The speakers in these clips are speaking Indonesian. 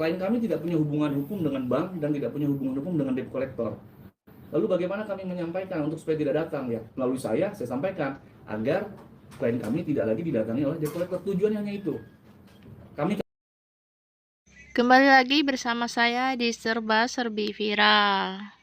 Klien kami tidak punya hubungan hukum dengan bank dan tidak punya hubungan hukum dengan debt collector. Lalu bagaimana kami menyampaikan untuk supaya tidak datang? Ya, melalui saya sampaikan agar klien kami tidak lagi didatangi oleh debt collector. Tujuannya hanya itu. Kami Kembali lagi bersama saya di Serba Serbi Viral.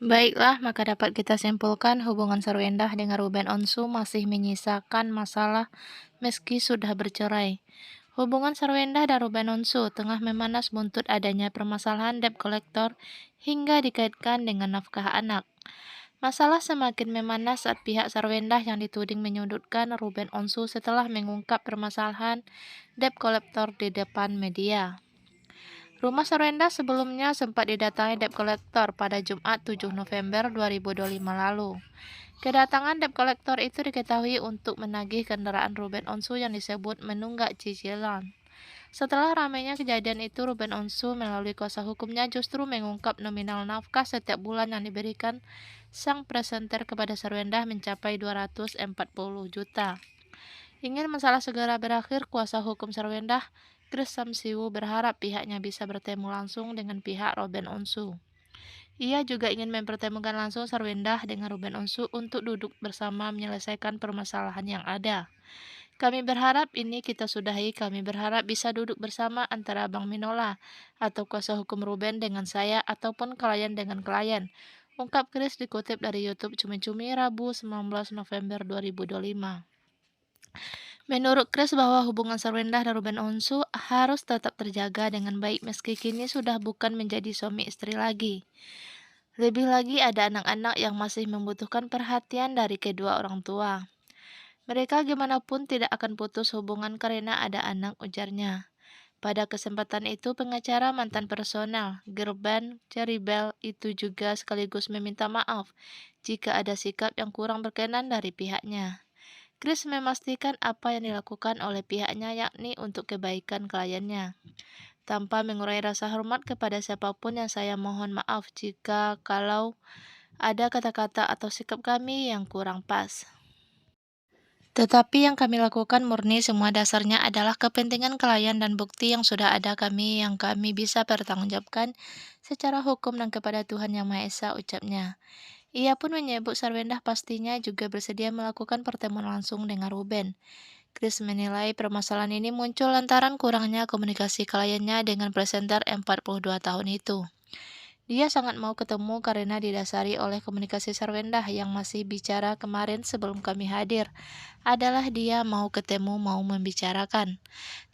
Baiklah, maka dapat kita simpulkan hubungan Sarwendah dengan Ruben Onsu masih menyisakan masalah meski sudah bercerai. Hubungan Sarwendah dan Ruben Onsu tengah memanas buntut adanya permasalahan debt collector hingga dikaitkan dengan nafkah anak. Masalah semakin memanas saat pihak Sarwendah yang dituding menyudutkan Ruben Onsu setelah mengungkap permasalahan debt collector di depan media. Rumah Sarwendah sebelumnya sempat didatangi debt collector pada Jumat 7 November 2025 lalu. Kedatangan debt collector itu diketahui untuk menagih kendaraan Ruben Onsu yang disebut menunggak cicilan. Setelah ramainya kejadian itu, Ruben Onsu melalui kuasa hukumnya justru mengungkap nominal nafkah setiap bulan yang diberikan sang presenter kepada Sarwendah mencapai 240 juta. Ingin masalah segera berakhir, kuasa hukum Sarwendah, Chris Samsiwu, berharap pihaknya bisa bertemu langsung dengan pihak Ruben Onsu. Ia juga ingin mempertemukan langsung Sarwendah dengan Ruben Onsu untuk duduk bersama menyelesaikan permasalahan yang ada. Kami berharap ini kita sudahi. Kami berharap bisa duduk bersama antara Bang Minola atau kuasa hukum Ruben dengan saya ataupun klien dengan klien. Ungkap Chris dikutip dari YouTube Cumi-Cumi Rabu 19 November 2025. Menurut Chris bahwa hubungan Sarwendah dan Ruben Onsu harus tetap terjaga dengan baik meski kini sudah bukan menjadi suami istri lagi. Lebih lagi ada anak-anak yang masih membutuhkan perhatian dari kedua orang tua. Mereka gimana pun tidak akan putus hubungan karena ada anak, ujarnya. Pada kesempatan itu, pengacara mantan personal, Gerben Ceribel, itu juga sekaligus meminta maaf jika ada sikap yang kurang berkenan dari pihaknya. Chris memastikan apa yang dilakukan oleh pihaknya yakni untuk kebaikan kliennya. Tanpa mengurangi rasa hormat kepada siapapun yang saya mohon maaf jika kalau ada kata-kata atau sikap kami yang kurang pas. Tetapi yang kami lakukan murni semua dasarnya adalah kepentingan klien dan bukti yang sudah ada yang kami bisa pertanggungjawabkan secara hukum dan kepada Tuhan Yang Maha Esa, ucapnya. Ia pun menyebut Sarwendah pastinya juga bersedia melakukan pertemuan langsung dengan Ruben. Chris menilai permasalahan ini muncul lantaran kurangnya komunikasi kliennya dengan presenter 42 tahun itu. Dia sangat mau ketemu karena didasari oleh komunikasi Sarwendah yang masih bicara kemarin sebelum kami hadir. Adalah dia mau ketemu, mau membicarakan.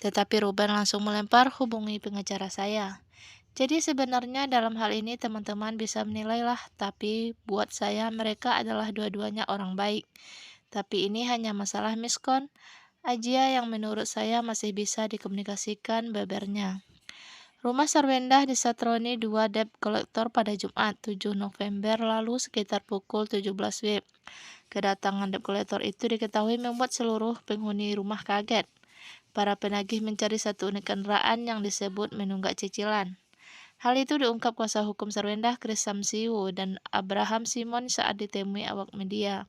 Tetapi Ruben langsung melempar hubungi pengacara saya. Jadi sebenarnya dalam hal ini teman-teman bisa menilailah, tapi buat saya mereka adalah dua-duanya orang baik. Tapi ini hanya masalah miskon aja yang menurut saya masih bisa dikomunikasikan, bebernya. Rumah Sarwendah disatroni 2 debt collector pada Jumat 7 November lalu sekitar pukul 17 WIB. Kedatangan debt collector itu diketahui membuat seluruh penghuni rumah kaget. Para penagih mencari satu unit kendaraan yang disebut menunggak cicilan. Hal itu diungkap kuasa hukum Sarwendah Chris Samsiwu dan Abraham Simon saat ditemui awak media.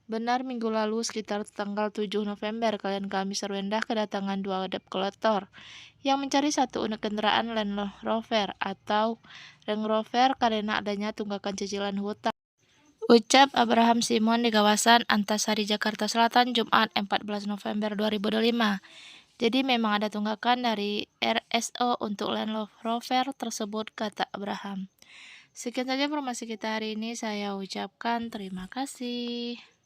Benar, minggu lalu sekitar tanggal 7 November, klien kami Sarwendah kedatangan 2 debt collector yang mencari satu unit kendaraan Land Rover atau Range Rover karena adanya tunggakan cicilan hutang. Ucap Abraham Simon di kawasan Antasari, Jakarta Selatan, Jumat 14 November 2025. Jadi memang ada tunggakan dari RSO untuk Land Rover tersebut, kata Abraham. Sekian saja informasi kita hari ini. Saya ucapkan terima kasih.